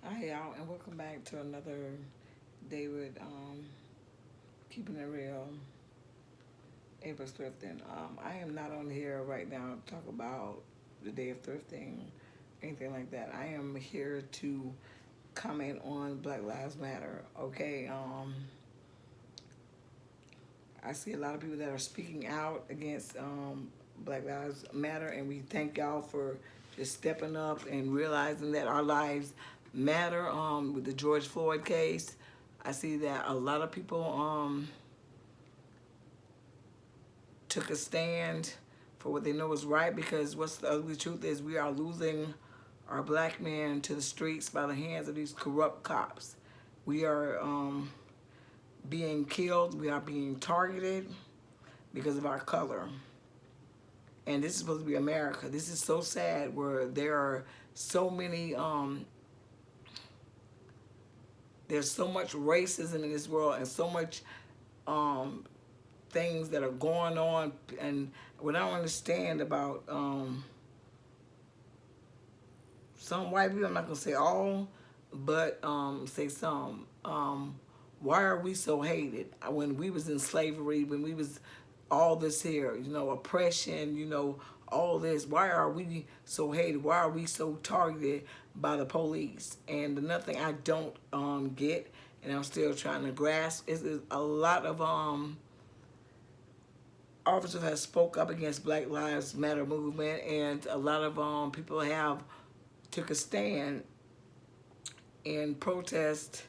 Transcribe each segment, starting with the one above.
Hi y'all, and welcome back to another day with Keeping It Real, April Thrifting. I am not on here right now to talk about the day of thrifting, anything like that. I am here to comment on Black Lives Matter. Okay, I see a lot of people that are speaking out against Black Lives Matter, and we thank y'all for just stepping up and realizing that our lives matter. With the George Floyd case, I see that a lot of people took a stand for what they know is right, because what's the ugly truth is we are losing our black men to the streets by the hands of these corrupt cops. We are being killed. We are being targeted because of our color. And this is supposed to be America. This is so sad where there are so many, there's so much racism in this world and so much um, things that are going on. And what I don't understand about some white people, I'm not going to say all, but say some. Why are we so hated? When we was in slavery, when we was all this here, oppression, all this. Why are we so hated? Why are we so targeted by the police? And another thing I don't get, and I'm still trying to grasp, is a lot of officers have spoke up against Black Lives Matter movement, and a lot of people have took a stand and protest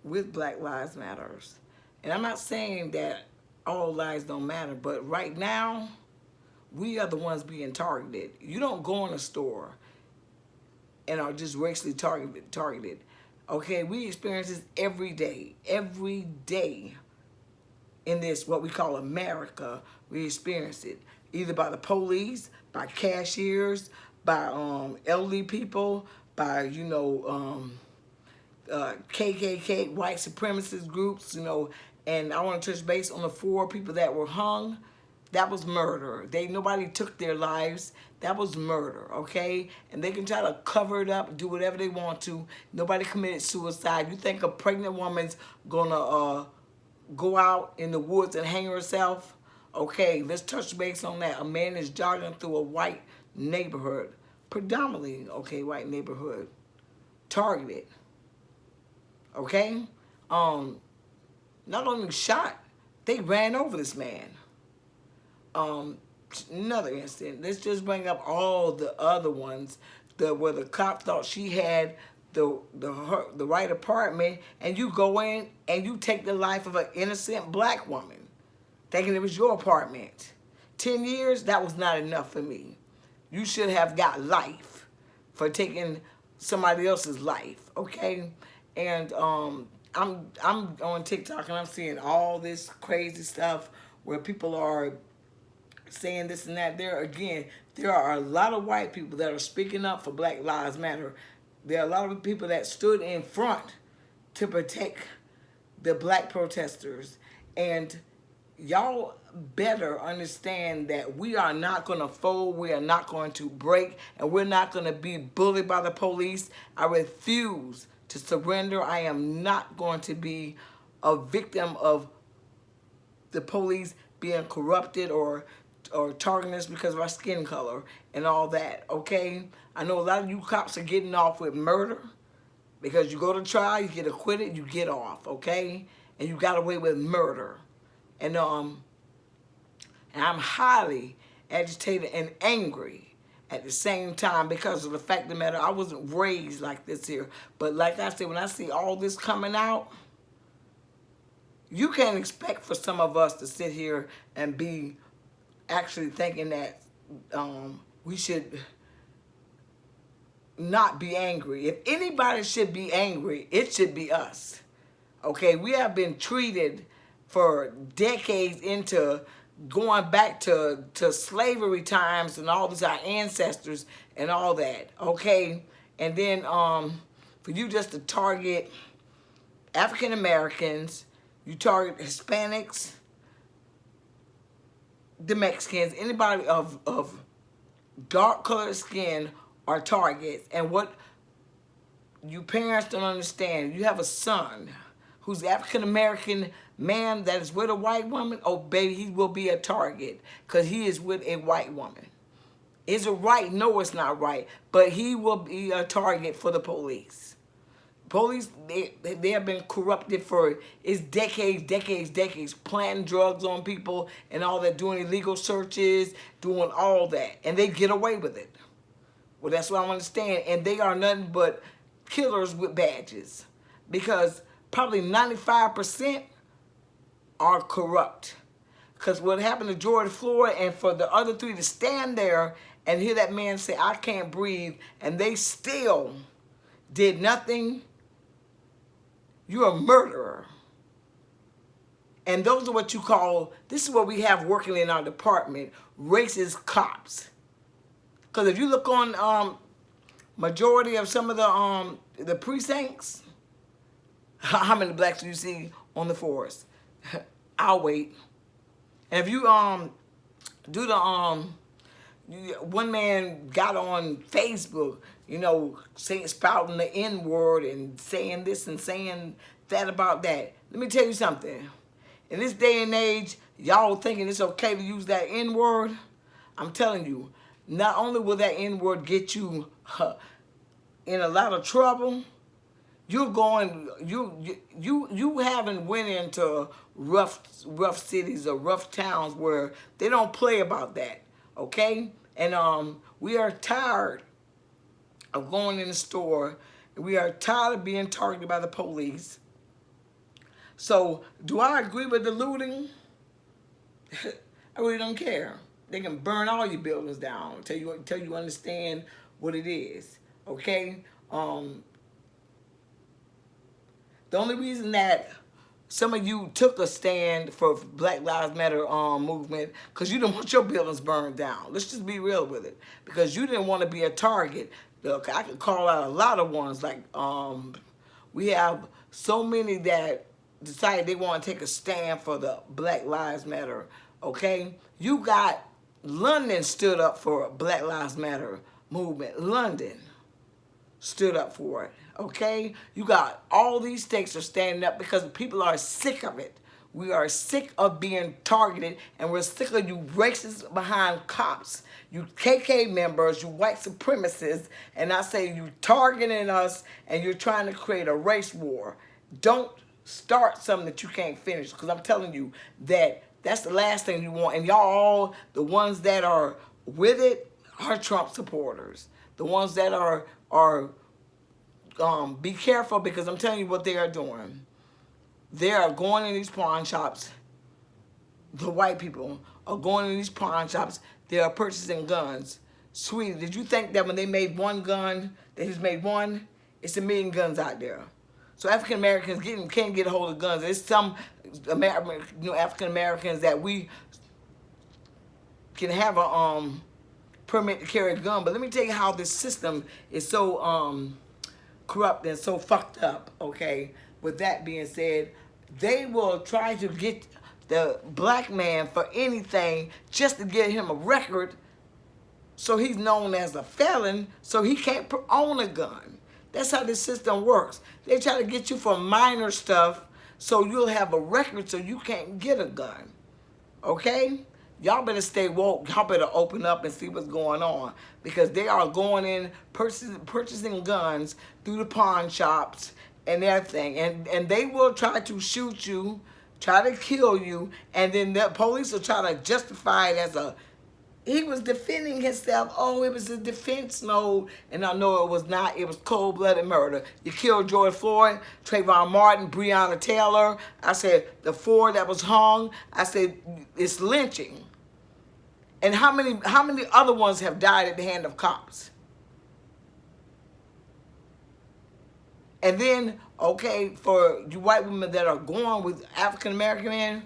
with Black Lives Matters. And I'm not saying that all lives don't matter, but right now, we are the ones being targeted. You don't go in a store and are just racially targeted. Okay, we experience this every day in this, what we call America. We experience it either by the police, by cashiers, by elderly people, by, KKK, white supremacist groups, and I want to touch base on the 4 people that were hung. That was murder. Nobody took their lives. That was murder, okay? And they can try to cover it up, do whatever they want to. Nobody committed suicide. You think a pregnant woman's gonna go out in the woods and hang herself? Okay, let's touch base on that. A man is jogging through a white neighborhood, predominantly, okay, white neighborhood, targeted. Okay? Um, Not only shot, they ran over this man. Um, Another incident. Let's just bring up all the other ones where the cop thought she had the right apartment, and you go in and you take the life of an innocent black woman, thinking it was your apartment. 10 years, that was not enough for me. You should have got life for taking somebody else's life, okay? And I'm on TikTok and I'm seeing all this crazy stuff where people are saying this and that. There are a lot of white people that are speaking up for Black Lives Matter. There are a lot of people that stood in front to protect the black protesters. And y'all better understand that we are not going to fold, we are not going to break, and we're not going to be bullied by the police. I refuse to surrender. I am not going to be a victim of the police being corrupted or targeting us because of our skin color and all that, okay? I know a lot of you cops are getting off with murder because you go to trial, you get acquitted, you get off, okay? And you got away with murder. And I'm highly agitated and angry at the same time because of the fact of the matter, I wasn't raised like this here. But like I said, when I see all this coming out, you can't expect for some of us to sit here and be actually thinking that we should not be angry. If anybody should be angry, it should be us. Okay, we have been treated for decades into going back to slavery times and all these our ancestors and all that. Okay, and then for you just to target African Americans, you target Hispanics, the Mexicans, anybody of dark colored skin are targets. And what You parents don't understand. You have a son who's African American man that is with a white woman. Oh, baby, he will be a target because he is with a white woman. Is it right? No, it's not right. But he will be a target for the police. Police, they have been corrupted for it's decades, planting drugs on people and all that, doing illegal searches, doing all that. And they get away with it. Well, that's what I understand. And they are nothing but killers with badges. Because probably 95% are corrupt. Because what happened to George Floyd, and for the other three to stand there and hear that man say, I can't breathe, and they still did nothing, you're a murderer. And those are what you call, this is what we have working in our department, racist cops. Because if you look on majority of some of the precincts, how many blacks do you see on the force? I'll wait. And if you do the one man got on Facebook, you know, spouting the N-word and saying this and saying that about that. Let me tell you something. In this day and age, y'all thinking it's okay to use that N-word. I'm telling you, not only will that N-word get you in a lot of trouble, you haven't went into rough cities or rough towns where they don't play about that, okay? And we are tired of going in the store. We are tired of being targeted by the police. So, do I agree with the looting? I really don't care. They can burn all your buildings down until you understand what it is, okay? The only reason that some of you took a stand for Black Lives Matter movement, because you didn't want your buildings burned down. Let's just be real with it. Because you didn't want to be a target. Look, I could call out a lot of ones. Like, we have so many that decided they want to take a stand for the Black Lives Matter, okay? You got London stood up for Black Lives Matter movement. London stood up for it, okay? You got all these states are standing up because people are sick of it. We are sick of being targeted, and we're sick of you racists behind cops, you KK members, you white supremacists, and I say you targeting us and you're trying to create a race war. Don't start something that you can't finish, because I'm telling you that that's the last thing you want. And y'all, all the ones that are with it are Trump supporters. The ones that are be careful, because I'm telling you what they are doing. They are going in these pawn shops. The white people are going in these pawn shops. They are purchasing guns. Sweetie, did you think that when they made one gun, they just made one? It's a million guns out there. So African Americans can't get a hold of guns. There's some African Americans that we can have a permit to carry a gun. But let me tell you how this system is so corrupt and so fucked up, okay? With that being said, they will try to get the black man for anything just to get him a record so he's known as a felon so he can't own a gun. That's how this system works. They try to get you for minor stuff so you'll have a record so you can't get a gun, okay? Y'all better stay woke. Y'all better open up and see what's going on, because they are going in purchasing guns through the pawn shops and everything. And they will try to shoot you, try to kill you, and then the police will try to justify it as he was defending himself. Oh, it was a defense mode. And I know it was not. It was cold-blooded murder. You killed George Floyd, Trayvon Martin, Breonna Taylor. I said the four that was hung. I said it's lynching. And how many other ones have died at the hand of cops? And then, okay, for you white women that are going with African American men,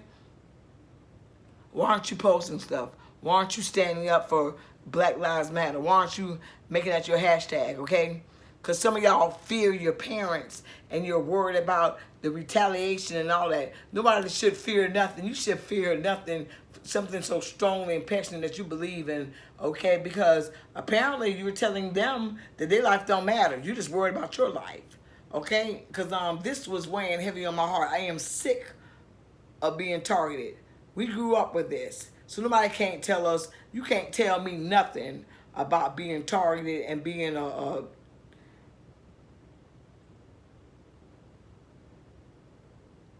why aren't you posting stuff? Why aren't you standing up for Black Lives Matter? Why aren't you making that your hashtag, okay? because some of y'all fear your parents and you're worried about the retaliation and all that. Nobody should fear nothing. You should fear nothing, something so strongly and passionate that you believe in, okay? Because apparently you were telling them that their life don't matter. You're just worried about your life, okay? Because this was weighing heavy on my heart. I am sick of being targeted. We grew up with this. So nobody can't tell us, you can't tell me nothing about being targeted and being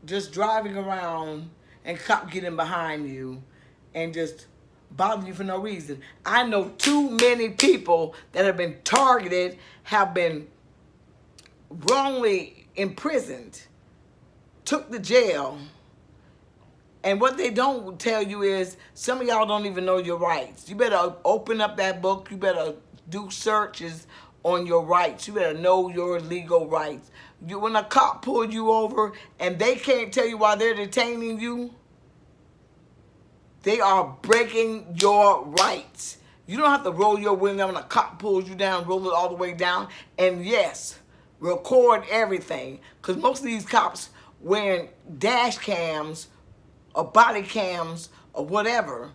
just driving around and cop getting behind you and just bother you for no reason. I know too many people that have been targeted, have been wrongly imprisoned, took to jail. And what they don't tell you is some of y'all don't even know your rights. You better open up that book. You better do searches on your rights. You better know your legal rights. When a cop pulls you over and they can't tell you why they're detaining you, they are breaking your rights. You don't have to roll your window when a cop pulls you down, roll it all the way down. And yes, record everything. Because most of these cops wearing dash cams or body cams or whatever,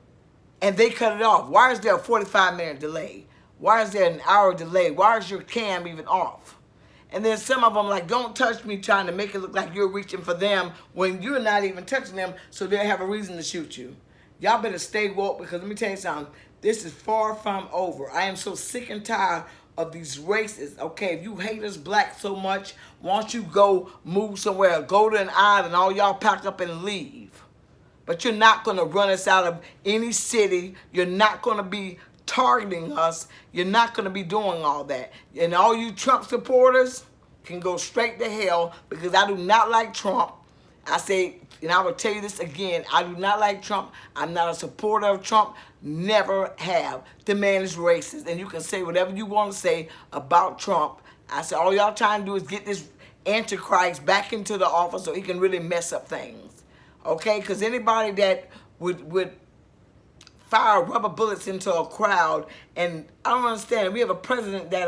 and they cut it off. Why is there a 45-minute delay? Why is there an hour delay? Why is your cam even off? And then some of them like, don't touch me, trying to make it look like you're reaching for them when you're not even touching them, so they'll have a reason to shoot you. Y'all better stay woke, because let me tell you something. This is far from over. I am so sick and tired of these races. Okay, if you hate us black so much, why don't you go move somewhere, go to an island, all y'all pack up and leave. But you're not going to run us out of any city. You're not going to be targeting us. You're not going to be doing all that. And all you Trump supporters can go straight to hell, because I do not like Trump. I say, and I will tell you this again, I do not like Trump. I'm not a supporter of Trump. Never have. The man is racist. And you can say whatever you want to say about Trump. I say all y'all trying to do is get this Antichrist back into the office so he can really mess up things. Okay, because anybody that would fire rubber bullets into a crowd, and I don't understand. We have a president that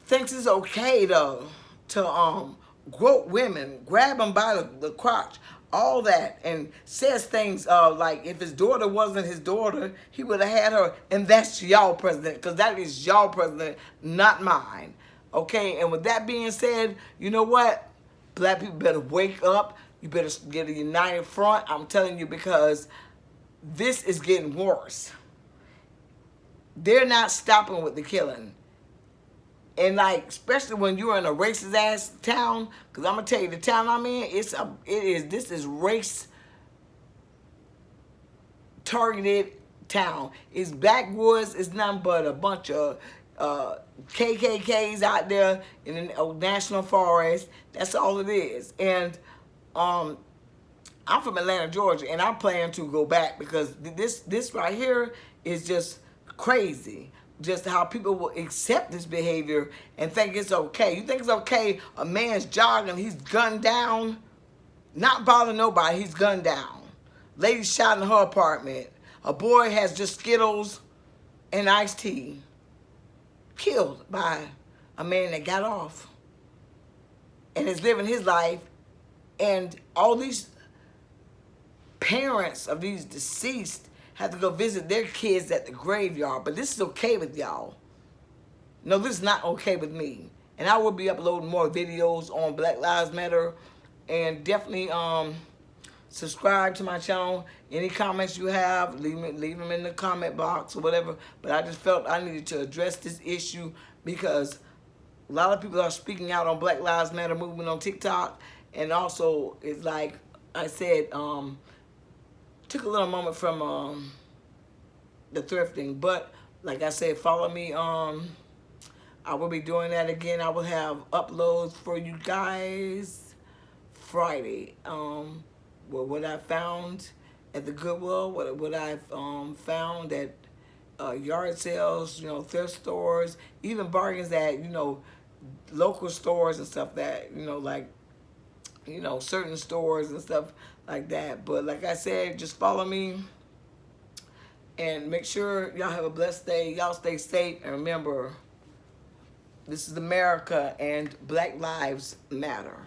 thinks it's okay to grope women, grab them by the crotch, all that, and says things like if his daughter wasn't his daughter, he would have had her, and that's y'all president, because that is y'all president, not mine. Okay, and with that being said, you know what? Black people better wake up. You better get a united front. I'm telling you, because this is getting worse. They're not stopping with the killing. And like, especially when you're in a racist ass town, because I'm gonna tell you, the town I'm in, this is race targeted town. It's backwoods. It's nothing but a bunch of KKKs out there in the national forest. That's all it is. And I'm from Atlanta, Georgia, and I plan to go back, because this right here is just crazy. Just how people will accept this behavior and think it's okay. You think it's okay? A man's jogging, he's gunned down, not bothering nobody, he's gunned down. Lady shot in her apartment. A boy has just Skittles and iced tea, killed by a man that got off and is living his life. And all these parents of these deceased have to go visit their kids at the graveyard. But this is okay with y'all. No, this is not okay with me. And I will be uploading more videos on Black Lives Matter. And definitely subscribe to my channel. Any comments you have, leave them in the comment box or whatever. But I just felt I needed to address this issue, because a lot of people are speaking out on Black Lives Matter movement on TikTok. And also, it's like I said, took a little moment from the thrifting. But like I said, follow me. I will be doing that again. I will have uploads for you guys Friday. What I found at the Goodwill, what I've found at yard sales, thrift stores, even bargains at, local stores and stuff that, like, certain stores and stuff like that. But like I said, just follow me and make sure y'all have a blessed day. Y'all stay safe, and remember, This is America, and Black Lives Matter.